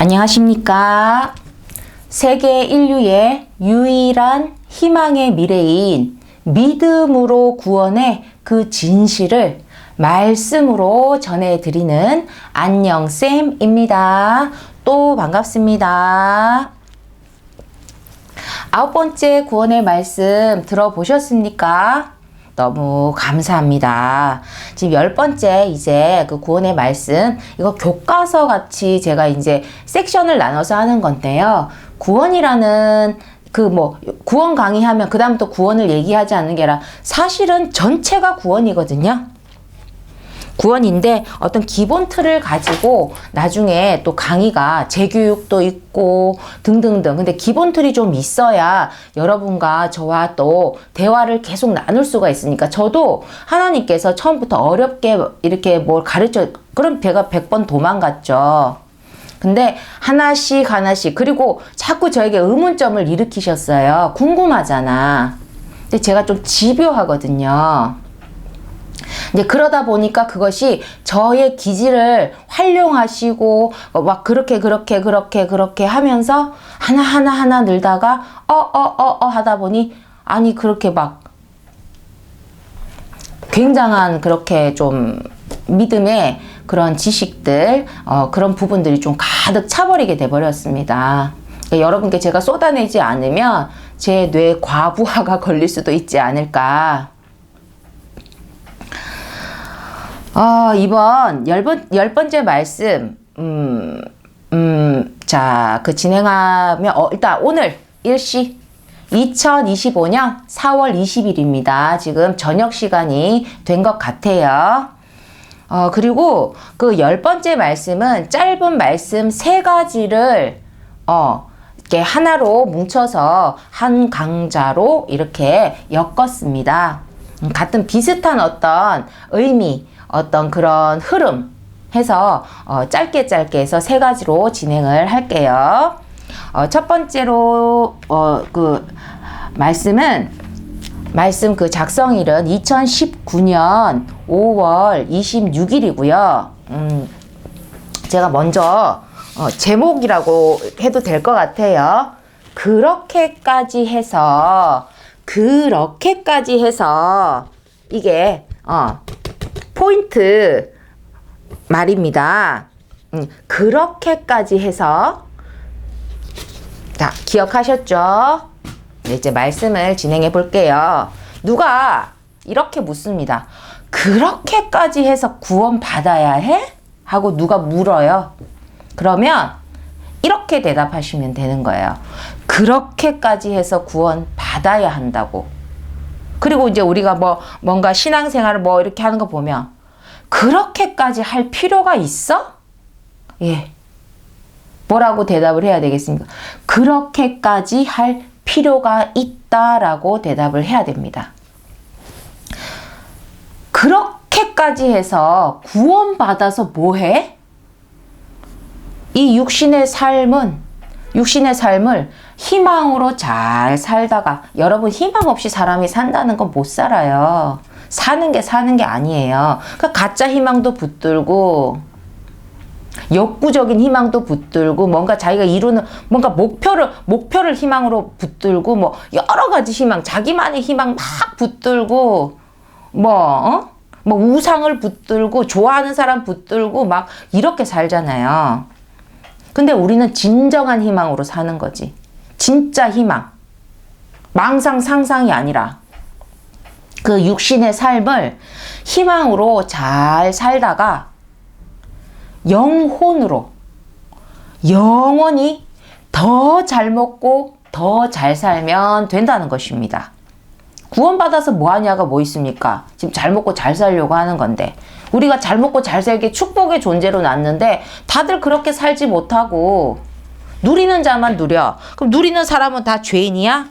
안녕하십니까. 세계 인류의 유일한 희망의 미래인 믿음으로 구원의 그 진실을 말씀으로 전해드리는 안녕쌤입니다. 또 반갑습니다. 9번째 구원의 말씀 들어보셨습니까? 너무 감사합니다. 지금 10번째 이제 그 구원의 말씀, 이거 교과서 같이 제가 이제 섹션을 나눠서 하는 건데요. 구원이라는 구원 강의하면 그 다음부터 구원을 얘기하지 않는 게 아니라 사실은 전체가 구원이거든요. 구원인데 어떤 기본 틀을 가지고 나중에 또 강의가 재교육도 있고 등등등. 근데 기본 틀이 좀 있어야 여러분과 저와 또 대화를 계속 나눌 수가 있으니까, 저도 하나님께서 처음부터 어렵게 이렇게 뭘 가르쳐, 그럼 제가 100번 도망갔죠. 근데 하나씩 그리고 자꾸 저에게 의문점을 일으키셨어요. 궁금하잖아. 근데 제가 좀 집요하거든요. 이제 그러다 보니까 그것이 저의 기질을 활용하시고 막 그렇게 하면서 하나 늘다가 하다 보니, 아니 그렇게 막 굉장한 그렇게 좀 믿음의 그런 지식들, 그런 부분들이 좀 가득 차버리게 돼버렸습니다. 그러니까 여러분께 제가 쏟아내지 않으면 제 뇌 과부하가 걸릴 수도 있지 않을까. 이번 10번째 말씀, 자, 진행하면, 일단 오늘 일시 2025년 4월 20일입니다. 지금 저녁 시간이 된 것 같아요. 그리고 그 10번째 말씀은 짧은 말씀 3가지를, 이렇게 하나로 뭉쳐서 한 강좌로 이렇게 엮었습니다. 같은 비슷한 어떤 의미, 어떤 그런 흐름 해서 짧게 해서 3가지로 진행을 할게요. 첫 번째로 그 말씀 그 작성일은 2019년 5월 26일이고요. 제가 먼저 제목이라고 해도 될 것 같아요. 그렇게까지 해서 이게 포인트 말입니다. 그렇게까지 해서, 자, 기억하셨죠? 네, 이제 말씀을 진행해 볼게요. 누가 이렇게 묻습니다. 그렇게까지 해서 구원 받아야 해? 하고 누가 물어요. 그러면 이렇게 대답하시면 되는 거예요. 그렇게까지 해서 구원 받아야 한다고. 그리고 이제 우리가 뭔가 신앙생활을 이렇게 하는 거 보면, 그렇게까지 할 필요가 있어? 예. 뭐라고 대답을 해야 되겠습니까? 그렇게까지 할 필요가 있다라고 대답을 해야 됩니다. 그렇게까지 해서 구원받아서 뭐 해? 이 육신의 삶을 희망으로 잘 살다가, 여러분 희망 없이 사람이 산다는 건 못 살아요. 사는 게 아니에요. 그러니까 가짜 희망도 붙들고, 욕구적인 희망도 붙들고, 뭔가 자기가 이루는 뭔가 목표를 희망으로 붙들고, 여러 가지 희망, 자기만의 희망 막 붙들고, 우상을 붙들고, 좋아하는 사람 붙들고 막 이렇게 살잖아요. 근데 우리는 진정한 희망으로 사는 거지. 진짜 희망. 망상 상상이 아니라 그 육신의 삶을 희망으로 잘 살다가 영혼으로, 영원히 더 잘 먹고 더 잘 살면 된다는 것입니다. 구원받아서 뭐 하냐가 뭐 있습니까? 지금 잘 먹고 잘 살려고 하는 건데, 우리가 잘 먹고 잘 살게 축복의 존재로 났는데 다들 그렇게 살지 못하고 누리는 자만 누려. 그럼 누리는 사람은 다 죄인이야?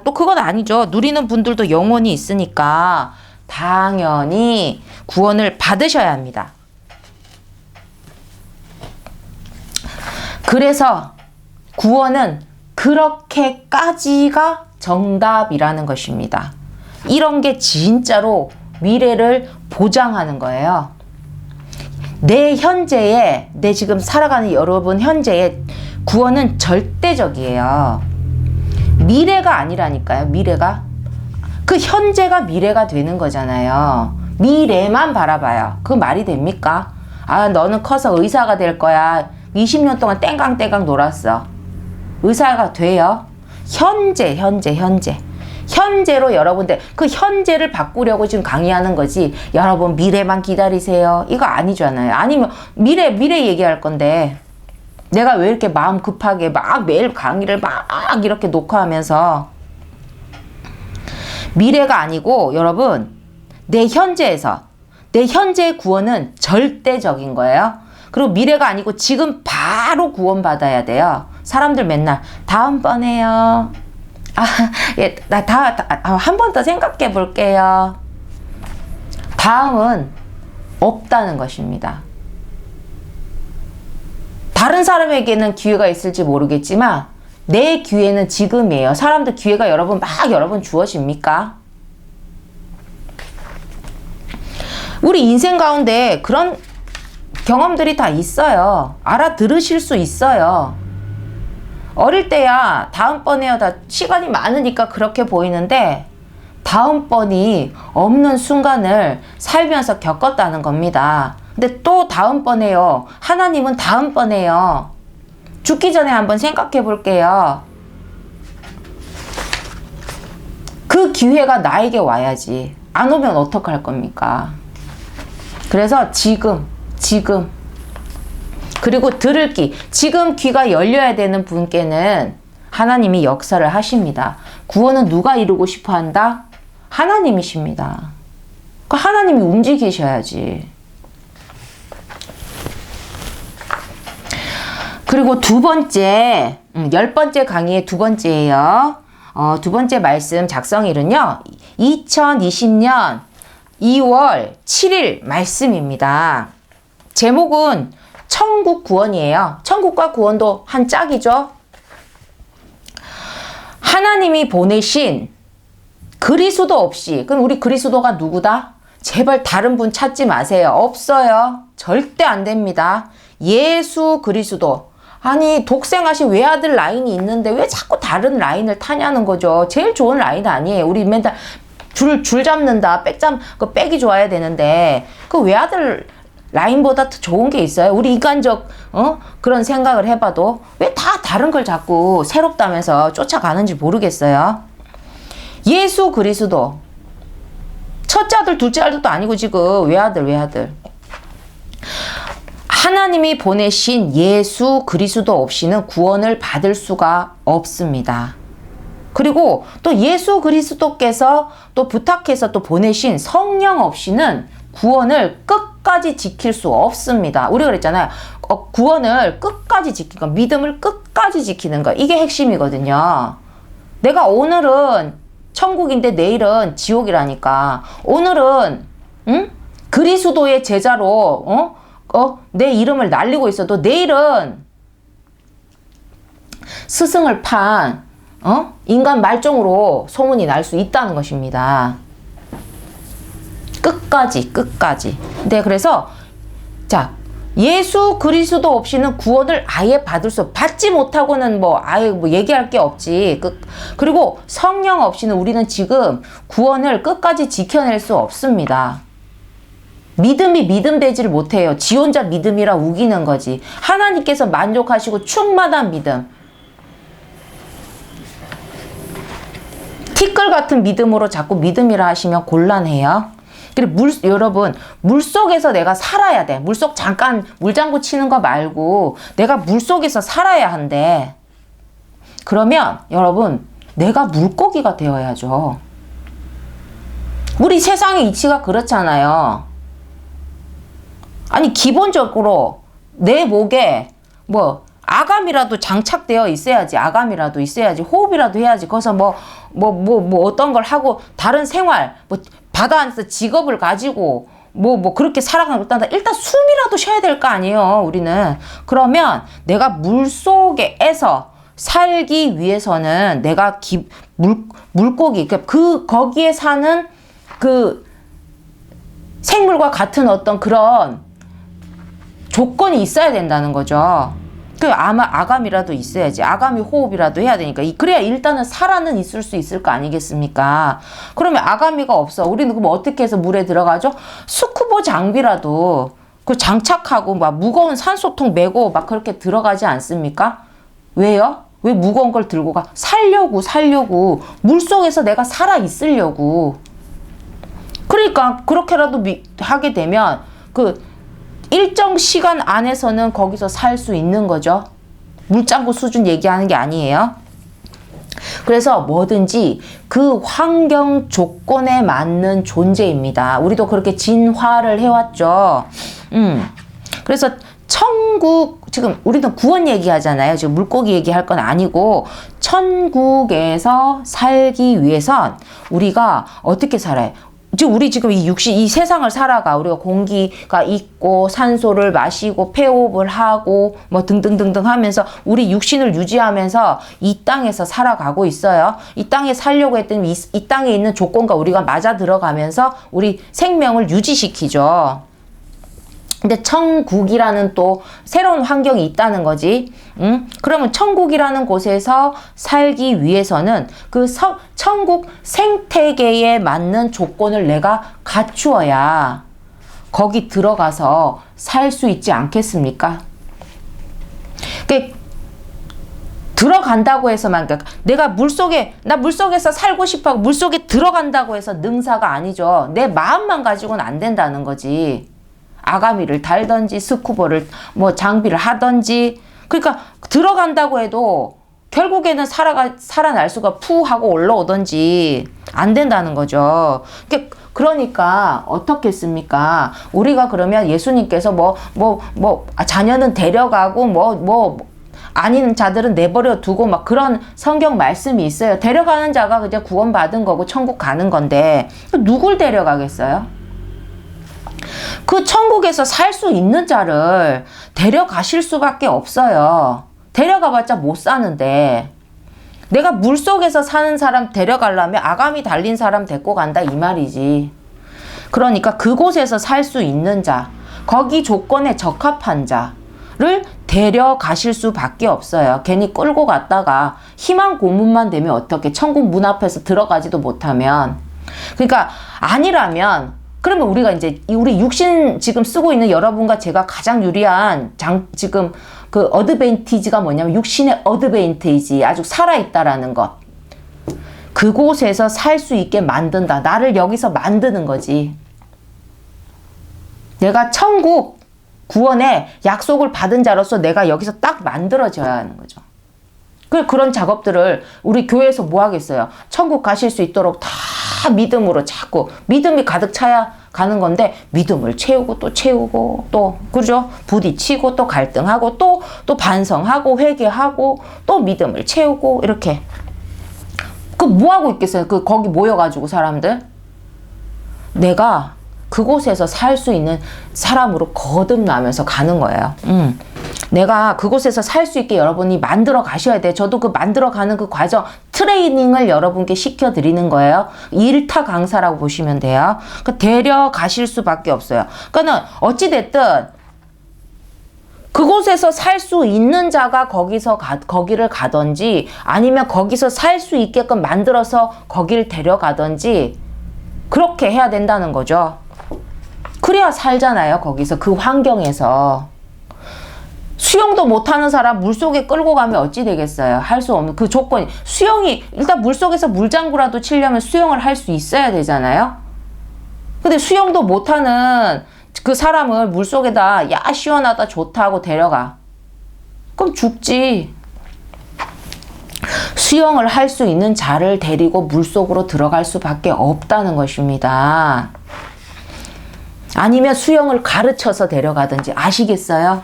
또 그건 아니죠. 누리는 분들도 영혼이 있으니까 당연히 구원을 받으셔야 합니다. 그래서 구원은 그렇게까지가 정답이라는 것입니다. 이런 게 진짜로 미래를 보장하는 거예요. 내 현재에, 내 지금 살아가는 여러분 현재의 구원은 절대적이에요. 미래가 아니라니까요. 미래가. 그 현재가 미래가 되는 거잖아요. 미래만 바라봐요. 그 말이 됩니까? 아, 너는 커서 의사가 될 거야. 20년 동안 땡깡땡깡 놀았어. 의사가 돼요? 현재. 현재로 여러분들 그 현재를 바꾸려고 지금 강의하는 거지. 여러분 미래만 기다리세요. 이거 아니잖아요. 아니면 미래 얘기할 건데 내가 왜 이렇게 마음 급하게 막 매일 강의를 막 이렇게 녹화하면서 미래가 아니고 여러분 내 현재에서 내 현재의 구원은 절대적인 거예요. 그리고 미래가 아니고 지금 바로 구원받아야 돼요. 사람들 맨날 다음번에요. 예, 한 번 더 생각해 볼게요. 다음은 없다는 것입니다. 다른 사람에게는 기회가 있을지 모르겠지만 내 기회는 지금이에요. 사람들 기회가 여러분 주어집니까? 우리 인생 가운데 그런 경험들이 다 있어요. 알아들으실 수 있어요. 어릴 때야 다음번에요. 다 시간이 많으니까 그렇게 보이는데 다음번이 없는 순간을 살면서 겪었다는 겁니다. 근데 또 다음번에요. 하나님은 다음번에요. 죽기 전에 한번 생각해 볼게요. 그 기회가 나에게 와야지. 안 오면 어떡할 겁니까? 그래서 지금 그리고 들을 귀, 지금 귀가 열려야 되는 분께는 하나님이 역사를 하십니다. 구원은 누가 이루고 싶어 한다? 하나님이십니다. 그러니까 하나님이 움직이셔야지. 그리고 두 번째, 10번째 강의의 두 번째예요. 두 번째 말씀 작성일은요. 2020년 2월 7일 말씀입니다. 제목은 천국 구원이에요. 천국과 구원도 한 짝이죠. 하나님이 보내신 그리스도 없이, 그럼 우리 그리스도가 누구다? 제발 다른 분 찾지 마세요. 없어요. 절대 안 됩니다. 예수 그리스도. 아니 독생하신 외아들 라인이 있는데 왜 자꾸 다른 라인을 타냐는 거죠. 제일 좋은 라인 아니에요. 우리 맨날 줄 잡는다. 백이 좋아야 되는데 그 외아들 라인보다 더 좋은 게 있어요. 우리 인간적 그런 생각을 해봐도 왜 다 다른 걸 자꾸 새롭다면서 쫓아가는지 모르겠어요. 예수 그리스도 첫째 아들 둘째 아들도 아니고 지금 외아들 하나님이 보내신 예수 그리스도 없이는 구원을 받을 수가 없습니다. 그리고 또 예수 그리스도께서 또 부탁해서 또 보내신 성령 없이는 구원을 끝까지 지킬 수 없습니다. 우리가 그랬잖아요. 구원을 끝까지 지키는 거, 믿음을 끝까지 지키는 거. 이게 핵심이거든요. 내가 오늘은 천국인데 내일은 지옥이라니까. 오늘은 그리스도의 제자로 내 이름을 날리고 있어도 내일은 스승을 판 인간 말종으로 소문이 날 수 있다는 것입니다. 끝까지. 네, 그래서 자, 예수 그리스도 없이는 구원을 아예 받지 못하고는 아예 얘기할 게 없지. 그리고 성령 없이는 우리는 지금 구원을 끝까지 지켜낼 수 없습니다. 믿음이 믿음 되지를 못해요. 지 혼자 믿음이라 우기는 거지. 하나님께서 만족하시고 충만한 믿음. 티끌 같은 믿음으로 자꾸 믿음이라 하시면 곤란해요. 그리고 여러분, 물속에서 내가 살아야 돼. 물속 잠깐 물장구 치는 거 말고 내가 물속에서 살아야 한대. 그러면 여러분, 내가 물고기가 되어야죠. 우리 세상의 이치가 그렇잖아요. 아니 기본적으로 내 목에 아감이라도 장착되어 있어야지. 아감이라도 있어야지. 호흡이라도 해야지. 거기서 어떤 걸 하고 다른 생활, 바다 안에서 직업을 가지고 그렇게 살아가는 거 일단 숨이라도 쉬어야 될 거 아니에요. 우리는. 그러면 내가 물속에서 살기 위해서는 내가 물고기, 거기에 사는 그 생물과 같은 어떤 그런 조건이 있어야 된다는 거죠. 그 아마 아감이라도 있어야지. 아감이 호흡이라도 해야 되니까. 그래야 일단은 살아는 있을 수 있을 거 아니겠습니까? 그러면 아가미가 없어. 우리는 그럼 어떻게 해서 물에 들어가죠? 스쿠버 장비라도 그 장착하고 막 무거운 산소통 메고 막 그렇게 들어가지 않습니까? 왜요? 왜 무거운 걸 들고 가? 살려고. 물속에서 내가 살아 있으려고. 그러니까 그렇게라도 하게 되면 그 일정 시간 안에서는 거기서 살 수 있는 거죠. 물장구 수준 얘기하는 게 아니에요. 그래서 뭐든지 그 환경 조건에 맞는 존재입니다. 우리도 그렇게 진화를 해왔죠. 그래서 천국, 지금 우리는 구원 얘기하잖아요. 지금 물고기 얘기할 건 아니고, 천국에서 살기 위해선 우리가 어떻게 살아요? 우리 지금 이 세상을 살아가. 우리가 공기가 있고, 산소를 마시고, 폐호흡을 하고, 뭐 등등등등 하면서 우리 육신을 유지하면서 이 땅에서 살아가고 있어요. 이 땅에 살려고 했더니 이 땅에 있는 조건과 우리가 맞아 들어가면서 우리 생명을 유지시키죠. 근데 천국이라는 또 새로운 환경이 있다는 거지. 그러면 천국이라는 곳에서 살기 위해서는 그 천국 생태계에 맞는 조건을 내가 갖추어야 거기 들어가서 살 수 있지 않겠습니까? 들어간다고 해서만, 내가 나 물속에서 살고 싶어 하고 물속에 들어간다고 해서 능사가 아니죠. 내 마음만 가지고는 안 된다는 거지. 아가미를 달던지 스쿠버를 뭐 장비를 하던지. 그러니까 들어간다고 해도 결국에는 살아날 수가 푸 하고 올라오던지 안 된다는 거죠. 그러니까 어떻겠습니까? 우리가 그러면 예수님께서 자녀는 데려가고 아닌 자들은 내버려 두고 막 그런 성경 말씀이 있어요. 데려가는 자가 그냥 구원받은 거고 천국 가는 건데 누굴 데려가겠어요? 그 천국에서 살 수 있는 자를 데려가실 수밖에 없어요. 데려가봤자 못 사는데, 내가 물속에서 사는 사람 데려가려면 아가미 달린 사람 데리고 간다 이 말이지. 그러니까 그곳에서 살 수 있는 자, 거기 조건에 적합한 자를 데려가실 수밖에 없어요. 괜히 끌고 갔다가 희망 고문만 되면 어떻게, 천국 문 앞에서 들어가지도 못하면. 그러니까 아니라면, 그러면 우리가 이제 우리 육신 지금 쓰고 있는 여러분과 제가 가장 유리한 지금 그 어드밴티지가 뭐냐면 육신의 어드밴티지, 아주 살아있다라는 것. 그곳에서 살 수 있게 만든다. 나를 여기서 만드는 거지. 내가 천국 구원의 약속을 받은 자로서 내가 여기서 딱 만들어져야 하는 거죠. 그런 작업들을 우리 교회에서 뭐 하겠어요? 천국 가실 수 있도록 다 믿음으로 자꾸 믿음이 가득 차야 가는 건데, 믿음을 채우고 또 채우고 또, 그죠? 부딪히고 또 갈등하고 또 반성하고 회개하고 또 믿음을 채우고 이렇게. 뭐 하고 있겠어요? 거기 모여가지고 사람들. 내가 그곳에서 살 수 있는 사람으로 거듭나면서 가는 거예요. 내가 그곳에서 살 수 있게 여러분이 만들어 가셔야 돼. 저도 그 만들어 가는 그 과정, 트레이닝을 여러분께 시켜 드리는 거예요. 일타 강사라고 보시면 돼요. 데려가실 수밖에 없어요. 그러니까 어찌됐든 그곳에서 살 수 있는 자가 거기를 가든지, 아니면 거기서 살 수 있게끔 만들어서 거기를 데려가든지, 그렇게 해야 된다는 거죠. 그래야 살잖아요. 거기서 그 환경에서. 수영도 못하는 사람 물속에 끌고 가면 어찌 되겠어요? 할 수 없는 그 조건이, 수영이 일단 물속에서 물장구라도 치려면 수영을 할 수 있어야 되잖아요. 근데 수영도 못하는 그 사람을 물속에다 야 시원하다 좋다 하고 데려가. 그럼 죽지. 수영을 할 수 있는 자를 데리고 물속으로 들어갈 수밖에 없다는 것입니다. 아니면 수영을 가르쳐서 데려가든지. 아시겠어요?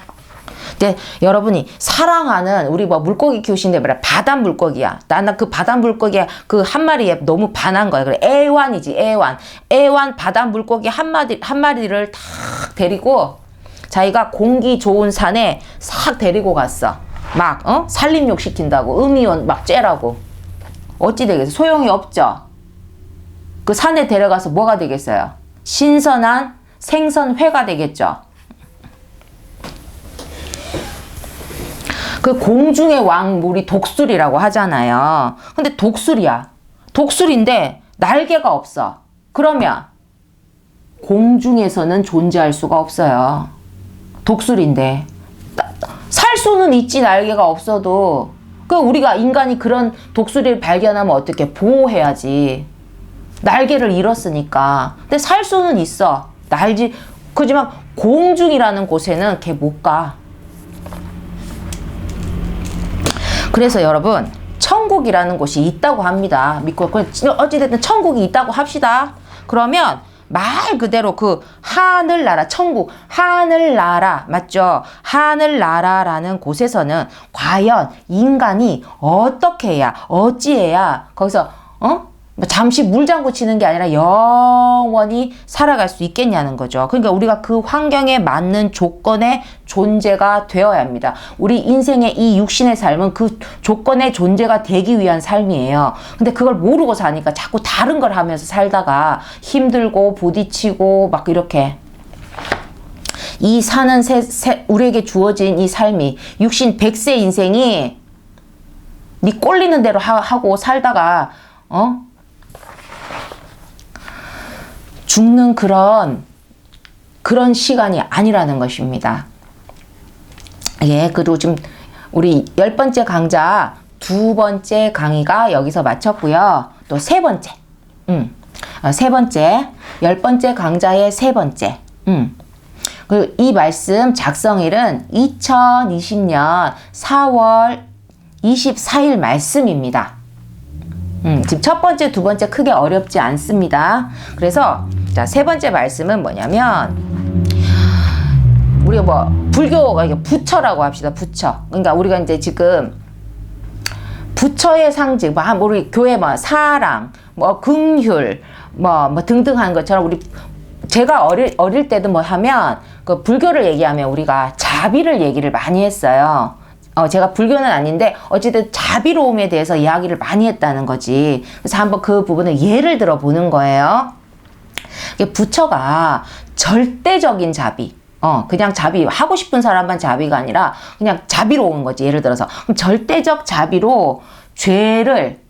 근데 여러분이 사랑하는, 우리 물고기 키우시는데 말이야, 바다 물고기야. 나는 그 바다 물고기야 그 한 마리에 너무 반한 거야. 그래, 애완이지, 애완 바다 물고기 한 마리를 탁 데리고 자기가 공기 좋은 산에 싹 데리고 갔어. 산림욕 시킨다고, 음이온 막 쬐라고. 어찌 되겠어? 소용이 없죠. 그 산에 데려가서 뭐가 되겠어요? 신선한 생선회가 되겠죠. 그 공중의 왕 우리 독수리라고 하잖아요. 근데 독수리야. 독수리인데 날개가 없어. 그러면 공중에서는 존재할 수가 없어요. 독수리인데 살 수는 있지, 날개가 없어도. 그 우리가 인간이 그런 독수리를 발견하면 어떻게 보호해야지. 날개를 잃었으니까. 근데 살 수는 있어. 날지. 그지만 공중이라는 곳에는 걔 못 가. 그래서 여러분, 천국이라는 곳이 있다고 합니다. 믿고 어찌됐든 천국이 있다고 합시다. 그러면 말 그대로 그 하늘나라, 천국, 하늘나라, 맞죠? 하늘나라라는 곳에서는 과연 인간이 어떻게 해야, 어찌해야 거기서 잠시 물장구 치는 게 아니라 영원히 살아갈 수 있겠냐는 거죠. 그러니까 우리가 그 환경에 맞는 조건의 존재가 되어야 합니다. 우리 인생의 이 육신의 삶은 그 조건의 존재가 되기 위한 삶이에요. 근데 그걸 모르고 사니까 자꾸 다른 걸 하면서 살다가 힘들고 부딪히고 막 이렇게 이 사는 우리에게 주어진 이 삶이 육신 100세 인생이 네 꼴리는 대로 하고 살다가 죽는 그런 시간이 아니라는 것입니다. 예, 그리고 지금 우리 10번째 강좌 2번째 강의가 여기서 마쳤고요. 또 3번째, 10번째 강좌의 3번째, 이 말씀 작성일은 2020년 4월 24일 말씀입니다. 지금 첫 번째, 두 번째 크게 어렵지 않습니다. 그래서 자, 3번째 말씀은 뭐냐면 우리가 불교가 이게 부처라고 합시다. 부처. 그러니까 우리가 이제 지금 부처의 상징, 우리 교회 사랑, 긍휼, 등등 하는 것처럼 제가 어릴 때도 하면 그 불교를 얘기하면 우리가 자비를 얘기를 많이 했어요. 제가 불교는 아닌데 어쨌든 자비로움에 대해서 이야기를 많이 했다는 거지. 그래서 한번 그 부분을 예를 들어 보는 거예요. 부처가 절대적인 자비, 그냥 자비, 하고 싶은 사람만 자비가 아니라 그냥 자비로운 거지. 예를 들어서 그럼 절대적 자비로 죄를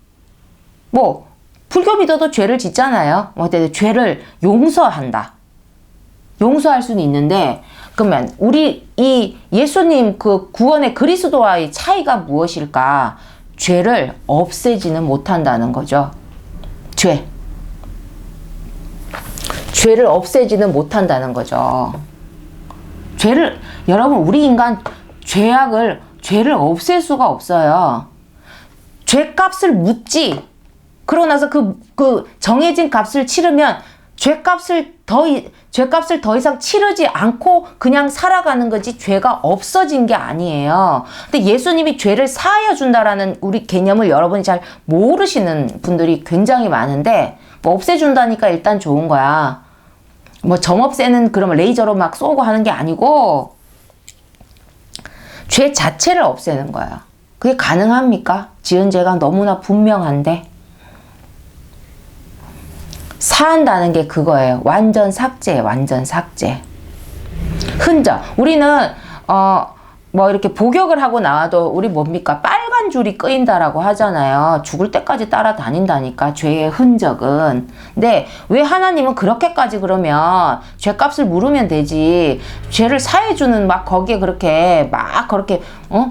불교 믿어도 죄를 짓잖아요. 어쨌든 죄를 용서한다. 용서할 수는 있는데 그러면 우리 이 예수님 그 구원의 그리스도와의 차이가 무엇일까? 죄를 없애지는 못한다는 거죠. 죄를 없애지는 못한다는 거죠. 여러분, 우리 인간 죄를 없앨 수가 없어요. 죄값을 묻지. 그러고 나서 그 정해진 값을 치르면 죄값을 더 이상 치르지 않고 그냥 살아가는 거지 죄가 없어진 게 아니에요. 근데 예수님이 죄를 사하여 준다라는 우리 개념을 여러분이 잘 모르시는 분들이 굉장히 많은데 없애준다니까 일단 좋은 거야. 점 없애는 그러면 레이저로 막 쏘고 하는 게 아니고 죄 자체를 없애는 거야. 그게 가능합니까? 지은 죄가 너무나 분명한데. 사한다는 게 그거예요. 완전 삭제, 완전 삭제. 흔적. 우리는 이렇게 복역을 하고 나와도 우리 뭡니까? 빨간 줄이 끄인다라고 하잖아요. 죽을 때까지 따라다닌다니까, 죄의 흔적은. 근데 왜 하나님은 그렇게까지 그러면 죄값을 물으면 되지. 죄를 사해주는 거기에 그렇게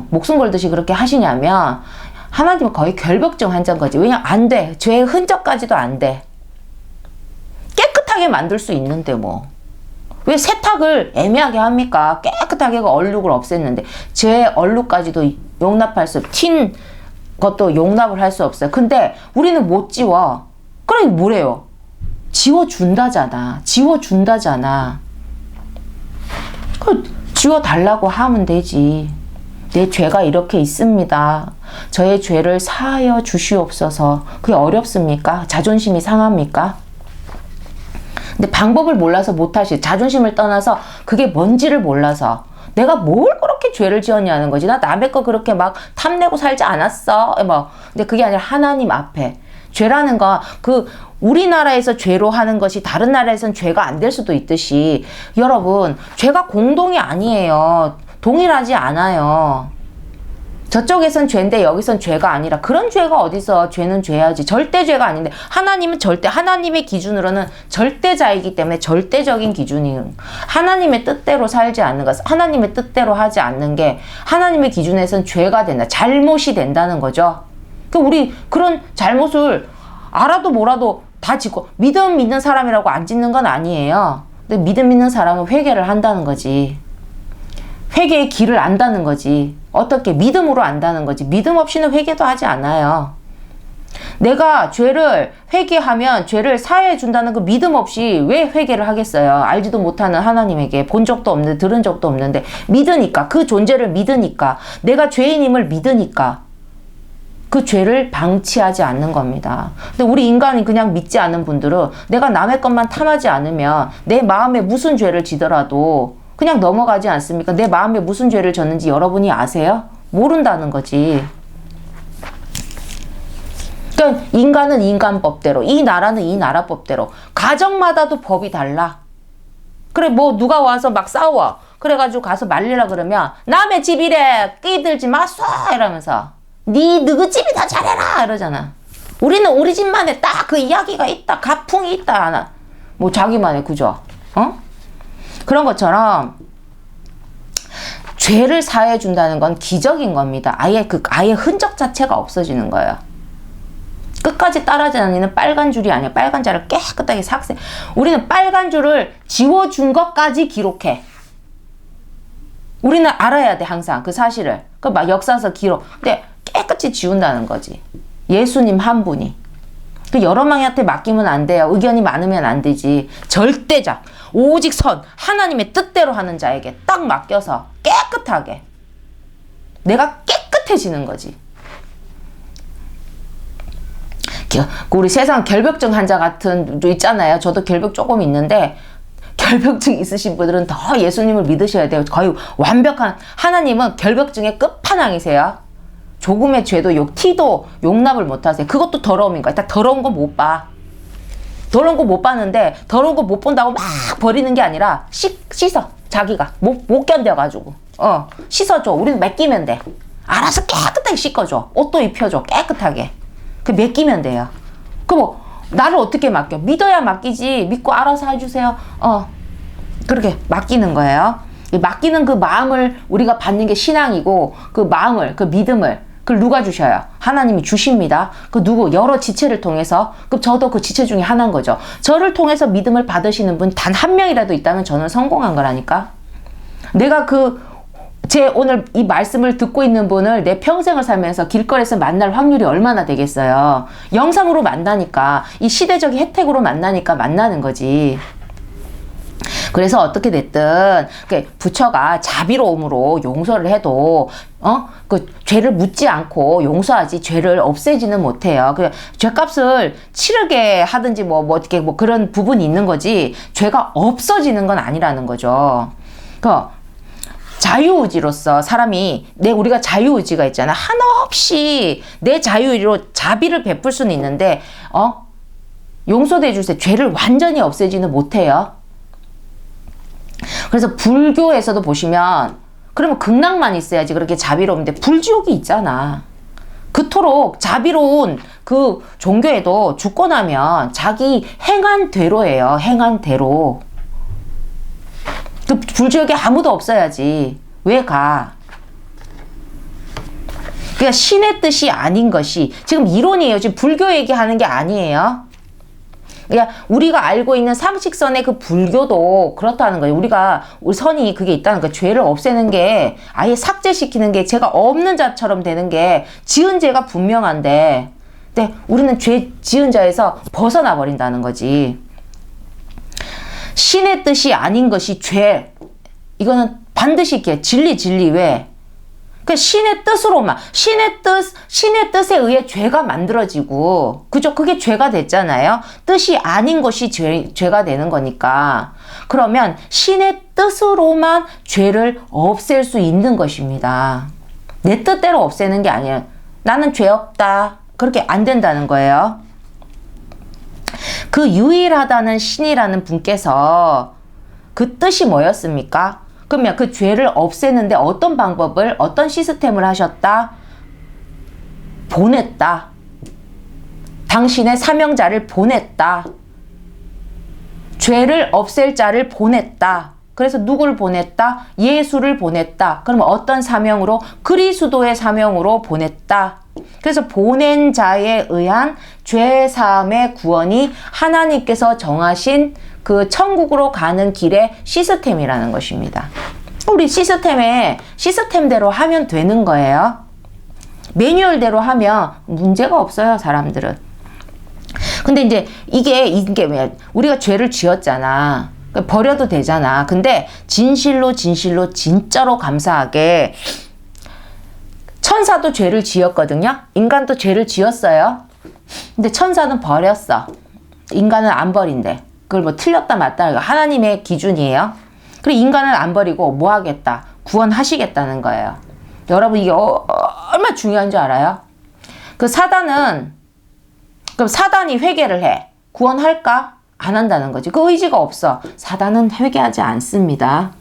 목숨 걸듯이 그렇게 하시냐면 하나님은 거의 결벽증 환자인 거지. 왜냐면 안 돼. 죄의 흔적까지도 안 돼. 깨끗하게 만들 수 있는데 왜 세탁을 애매하게 합니까? 깨끗하게 얼룩을 없앴는데 제 얼룩까지도 용납할 수 튄 것도 용납을 할 수 없어요. 근데 우리는 못 지워. 그럼 뭐래요? 지워준다잖아. 지워달라고 하면 되지. 내 죄가 이렇게 있습니다. 저의 죄를 사하여 주시옵소서. 그게 어렵습니까? 자존심이 상합니까? 근데 방법을 몰라서 못하시. 자존심을 떠나서 그게 뭔지를 몰라서 내가 뭘 그렇게 죄를 지었냐는 거지. 나 남의 거 그렇게 막 탐내고 살지 않았어. 근데 그게 아니라 하나님 앞에 죄라는 거 우리나라에서 죄로 하는 것이 다른 나라에서는 죄가 안 될 수도 있듯이 여러분 죄가 공동이 아니에요. 동일하지 않아요. 저쪽에선 죄인데 여기선 죄가 아니라 그런 죄가 어디서 죄는 죄야지. 절대 죄가 아닌데 하나님은 절대 하나님의 기준으로는 절대자이기 때문에 절대적인 기준이 하나님의 뜻대로 살지 않는 것 하나님의 뜻대로 하지 않는 게 하나님의 기준에선 죄가 된다. 잘못이 된다는 거죠. 우리 그런 잘못을 알아도 몰라도 다 짓고 믿음 믿는 사람이라고 안 짓는 건 아니에요. 근데 믿음 믿는 사람은 회개를 한다는 거지. 회개의 길을 안다는 거지. 어떻게? 믿음으로 안다는 거지. 믿음 없이는 회개도 하지 않아요. 내가 죄를 회개하면 죄를 사해해 준다는 그 믿음 없이 왜 회개를 하겠어요? 알지도 못하는 하나님에게 본 적도 없는데 들은 적도 없는데 믿으니까 그 존재를 믿으니까 내가 죄인임을 믿으니까 그 죄를 방치하지 않는 겁니다. 근데 우리 인간이 그냥 믿지 않는 분들은 내가 남의 것만 탐하지 않으면 내 마음에 무슨 죄를 지더라도 그냥 넘어가지 않습니까? 내 마음에 무슨 죄를 졌는지 여러분이 아세요? 모른다는 거지. 그러니까 인간은 인간법대로, 이 나라는 이 나라법대로, 가정마다도 법이 달라. 그래 뭐 누가 와서 막 싸워. 그래가지고 가서 말리라 그러면 남의 집이래 끼들지 마소 이러면서 너희 집이 다 잘해라 이러잖아. 우리는 우리 집만의 딱 그 이야기가 있다. 가풍이 있다. 하나. 뭐 자기만의 그죠? 그런 것처럼 죄를 사해 준다는 건 기적인 겁니다. 아예 흔적 자체가 없어지는 거예요. 끝까지 따라다니는 빨간 줄이 아니야. 빨간 자를 깨끗하게 삭제. 우리는 빨간 줄을 지워준 것까지 기록해. 우리는 알아야 돼 항상 그 사실을. 그 막 역사서 기록. 근데 깨끗이 지운다는 거지. 예수님 한 분이. 그 여러 명한테 맡기면 안 돼요. 의견이 많으면 안 되지. 절대자. 오직 선. 하나님의 뜻대로 하는 자에게 딱 맡겨서 깨끗하게. 내가 깨끗해지는 거지. 우리 세상 결벽증 환자 같은 분도 있잖아요. 저도 결벽 조금 있는데 결벽증 있으신 분들은 더 예수님을 믿으셔야 돼요. 거의 완벽한 하나님은 결벽증의 끝판왕이세요. 조금의 죄도 티도 용납을 못하세요. 그것도 더러움인 거야. 딱 더러운 거 못 봐. 더러운 거 못 봤는데 더러운 거 못 본다고 막 버리는 게 아니라 씻어. 자기가 못 견뎌가지고 씻어줘. 우리는 맡기면 돼. 알아서 깨끗하게 씻어줘. 옷도 입혀줘. 깨끗하게. 그 맡기면 돼요. 그 뭐 나를 어떻게 맡겨? 믿어야 맡기지. 믿고 알아서 해주세요. 그렇게 맡기는 거예요. 맡기는 그 마음을 우리가 받는 게 신앙이고 그 마음을 그 믿음을 그걸 누가 주셔요? 하나님이 주십니다. 그 누구 여러 지체를 통해서 그럼 저도 그 지체 중에 하나인 거죠. 저를 통해서 믿음을 받으시는 분 단 한 명이라도 있다면 저는 성공한 거라니까. 내가 제 오늘 이 말씀을 듣고 있는 분을 내 평생을 살면서 길거리에서 만날 확률이 얼마나 되겠어요. 영상으로 만나니까 이 시대적인 혜택으로 만나니까 만나는 거지. 그래서 어떻게 됐든 부처가 자비로움으로 용서를 해도 그 죄를 묻지 않고 용서하지 죄를 없애지는 못해요. 그 죄값을 치르게 하든지 어떻게 그런 부분이 있는 거지 죄가 없어지는 건 아니라는 거죠. 자유의지로서 사람이 우리가 자유의지가 있잖아. 한없이 내 자유의지로 자비를 베풀 수는 있는데 용서해 주세요. 죄를 완전히 없애지는 못해요. 그래서 불교에서도 보시면 그러면 극락만 있어야지 그렇게 자비로운데 불지옥이 있잖아. 그토록 자비로운 그 종교에도 죽고 나면 자기 행한 대로예요. 행한 대로. 그 불지옥에 아무도 없어야지. 왜 가? 그러니까 신의 뜻이 아닌 것이 지금 이론이에요. 지금 불교 얘기하는 게 아니에요. 그러니까 우리가 알고 있는 상식선의 그 불교도 그렇다는 거예요. 우리 선이 그게 있다는 거예요. 죄를 없애는 게 아예 삭제시키는 게 죄가 없는 자처럼 되는 게 지은 죄가 분명한데 근데 우리는 죄 지은 자에서 벗어나 버린다는 거지. 신의 뜻이 아닌 것이 죄. 이거는 반드시 이렇게 진리 왜? 그 신의 뜻으로만 신의 뜻에 의해 죄가 만들어지고 그죠? 그게 죄가 됐잖아요. 뜻이 아닌 것이 죄가 되는 거니까 그러면 신의 뜻으로만 죄를 없앨 수 있는 것입니다. 내 뜻대로 없애는 게 아니에요. 나는 죄 없다. 그렇게 안 된다는 거예요. 그 유일하다는 신이라는 분께서 그 뜻이 뭐였습니까? 그러면 그 죄를 없애는데 어떤 방법을 어떤 시스템을 하셨다? 보냈다. 당신의 사명자를 보냈다. 죄를 없앨 자를 보냈다. 그래서 누굴 보냈다? 예수를 보냈다. 그러면 어떤 사명으로? 그리스도의 사명으로 보냈다. 그래서 보낸 자에 의한 죄 사함의 구원이 하나님께서 정하신 그 천국으로 가는 길의 시스템이라는 것입니다. 우리 시스템대로 하면 되는 거예요. 매뉴얼대로 하면 문제가 없어요, 사람들은. 근데 이제 이게 왜 우리가 죄를 지었잖아. 버려도 되잖아. 근데 진실로 진짜로 감사하게 천사도 죄를 지었거든요. 인간도 죄를 지었어요. 근데 천사는 버렸어. 인간은 안 버린대. 그걸 뭐 틀렸다 맞다 하나님의 기준이에요. 그리고 인간은 안 버리고 뭐 하겠다? 구원하시겠다는 거예요. 여러분 이게 얼마나 중요한 줄 알아요? 그럼 사단이 회개를 해. 구원할까? 안 한다는 거지. 그 의지가 없어. 사단은 회개하지 않습니다.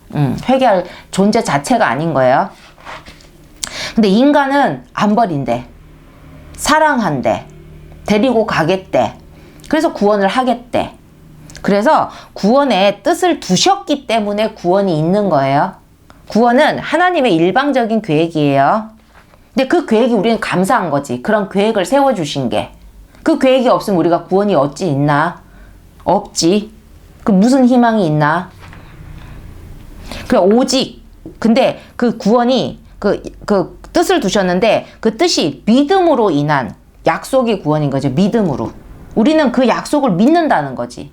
회개할 존재 자체가 아닌 거예요. 근데 인간은 안 버린대. 사랑한대. 데리고 가겠대. 그래서 구원을 하겠대. 그래서 구원의 뜻을 두셨기 때문에 구원이 있는 거예요. 구원은 하나님의 일방적인 계획이에요. 근데 그 계획이 우리는 감사한 거지. 그런 계획을 세워주신 게. 그 계획이 없으면 우리가 구원이 어찌 있나? 없지. 그 무슨 희망이 있나? 오직. 근데 그 구원이 그 뜻을 두셨는데 그 뜻이 믿음으로 인한 약속이 구원인 거죠. 믿음으로. 우리는 그 약속을 믿는다는 거지.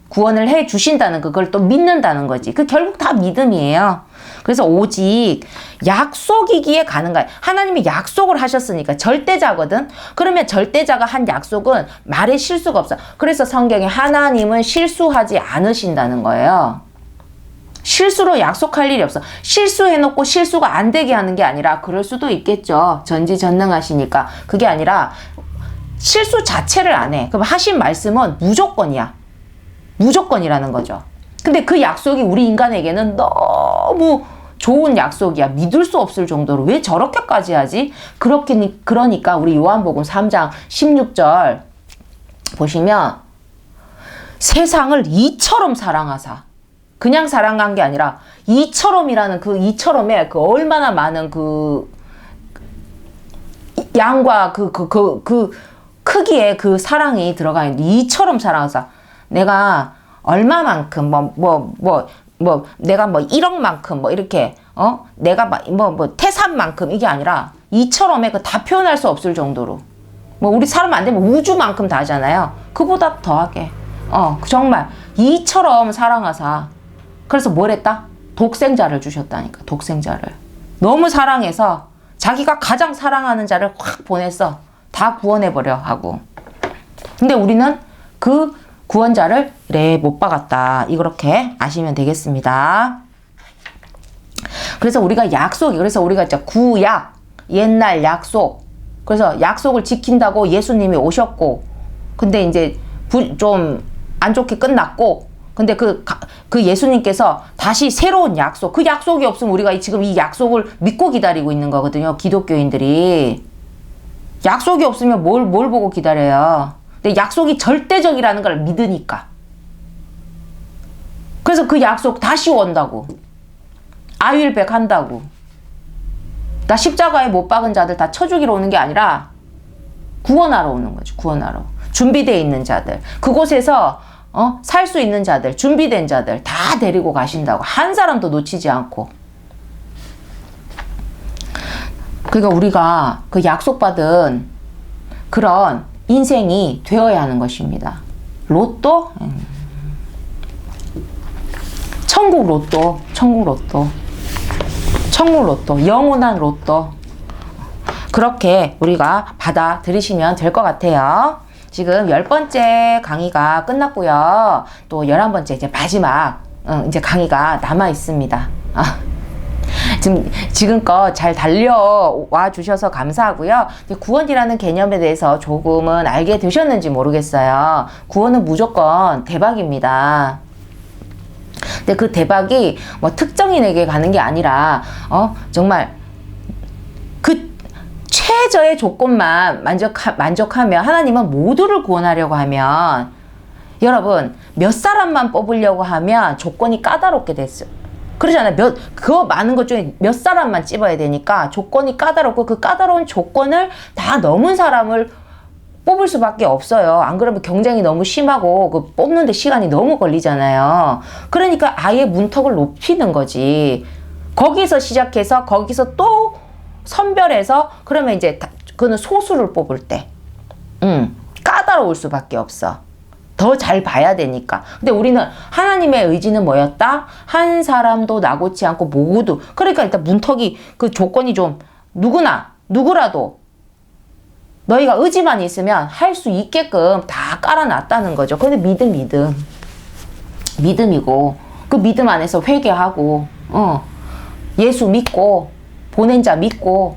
구원을 해 주신다는 그걸 또 믿는다는 거지. 그 결국 다 믿음이에요. 그래서 오직 약속이기에 가능가요. 하나님이 약속을 하셨으니까 절대자거든. 그러면 절대자가 한 약속은 말에 실수가 없어. 그래서 성경에 하나님은 실수하지 않으신다는 거예요. 실수로 약속할 일이 없어. 실수해놓고 실수가 안 되게 하는 게 아니라 그럴 수도 있겠죠. 전지전능하시니까. 그게 아니라 실수 자체를 안 해. 그럼 하신 말씀은 무조건이야. 무조건이라는 거죠. 근데 그 약속이 우리 인간에게는 너무 좋은 약속이야. 믿을 수 없을 정도로 왜 저렇게까지 하지? 그러니까 우리 요한복음 3장 16절 보시면 세상을 이처럼 사랑하사, 그냥 사랑한 게 아니라 이처럼이라는 그 이처럼에 그 얼마나 많은 그 양과 그 크기의 그 사랑이 들어가 있는데 이처럼 사랑하사, 내가 얼마만큼 내가 1억만큼 이렇게 내가 태산만큼 이게 아니라 이처럼에 그 다 표현할 수 없을 정도로 우리 사람 안 되면 우주만큼 다 하잖아요. 그보다 더하게 정말 이처럼 사랑하사. 그래서 뭘 했다? 독생자를 주셨다니까. 독생자를 너무 사랑해서 자기가 가장 사랑하는 자를 확 보냈어. 다 구원해버려 하고. 근데 우리는 그 구원자를 못 박았다. 이렇게 아시면 되겠습니다. 그래서 우리가 그래서 우리가 진짜 구약, 옛날 약속. 그래서 약속을 지킨다고 예수님이 오셨고, 근데 이제 좀 안 좋게 끝났고, 근데 그 예수님께서 다시 새로운 약속, 그 약속이 없으면 우리가 지금 이 약속을 믿고 기다리고 있는 거거든요. 기독교인들이. 약속이 없으면 뭘 보고 기다려요. 근데 약속이 절대적이라는 걸 믿으니까. 그래서 그 약속 다시 온다고. 아윌백 한다고. 나 십자가에 못 박은 자들 다 쳐 죽이러 오는 게 아니라 구원하러 오는 거지. 구원하러. 준비되어 있는 자들. 그곳에서 살 수 있는 자들, 준비된 자들 다 데리고 가신다고. 한 사람도 놓치지 않고. 그러니까 우리가 그 약속받은 그런 인생이 되어야 하는 것입니다. 로또? 천국 로또, 영원한 로또. 그렇게 우리가 받아들이시면 될 것 같아요. 지금 10번째 강의가 끝났고요. 또 11번째 이제 마지막 이제 강의가 남아 있습니다. 지금껏 잘 달려와 주셔서 감사하고요. 구원이라는 개념에 대해서 조금은 알게 되셨는지 모르겠어요. 구원은 무조건 대박입니다. 근데 그 대박이 특정인에게 가는 게 아니라 정말 최저의 조건만 만족하면 하나님은 모두를 구원하려고 하면 여러분 몇 사람만 뽑으려고 하면 조건이 까다롭게 됐어요. 그러잖아요. 그 많은 것 중에 몇 사람만 찝어야 되니까 조건이 까다롭고 그 까다로운 조건을 다 넘은 사람을 뽑을 수밖에 없어요. 안 그러면 경쟁이 너무 심하고 그 뽑는데 시간이 너무 걸리잖아요. 그러니까 아예 문턱을 높이는 거지. 거기서 시작해서 거기서 또 선별해서 그러면 이제 그거는 소수를 뽑을 때 까다로울 수밖에 없어. 더 잘 봐야 되니까. 근데 우리는 하나님의 의지는 뭐였다? 한 사람도 나고치 않고 모두. 그러니까 일단 문턱이 그 조건이 좀 누구라도 너희가 의지만 있으면 할 수 있게끔 다 깔아놨다는 거죠. 근데 믿음이고 그 믿음 안에서 회개하고 예수 믿고 보낸 자 믿고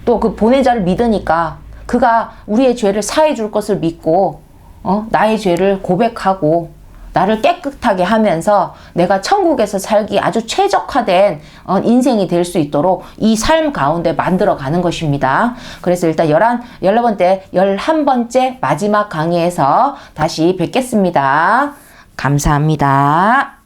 또 그 보낸 자를 믿으니까 그가 우리의 죄를 사해 줄 것을 믿고 나의 죄를 고백하고 나를 깨끗하게 하면서 내가 천국에서 살기 아주 최적화된 인생이 될 수 있도록 이 삶 가운데 만들어 가는 것입니다. 그래서 일단 14번째, 11번째 마지막 강의에서 다시 뵙겠습니다. 감사합니다.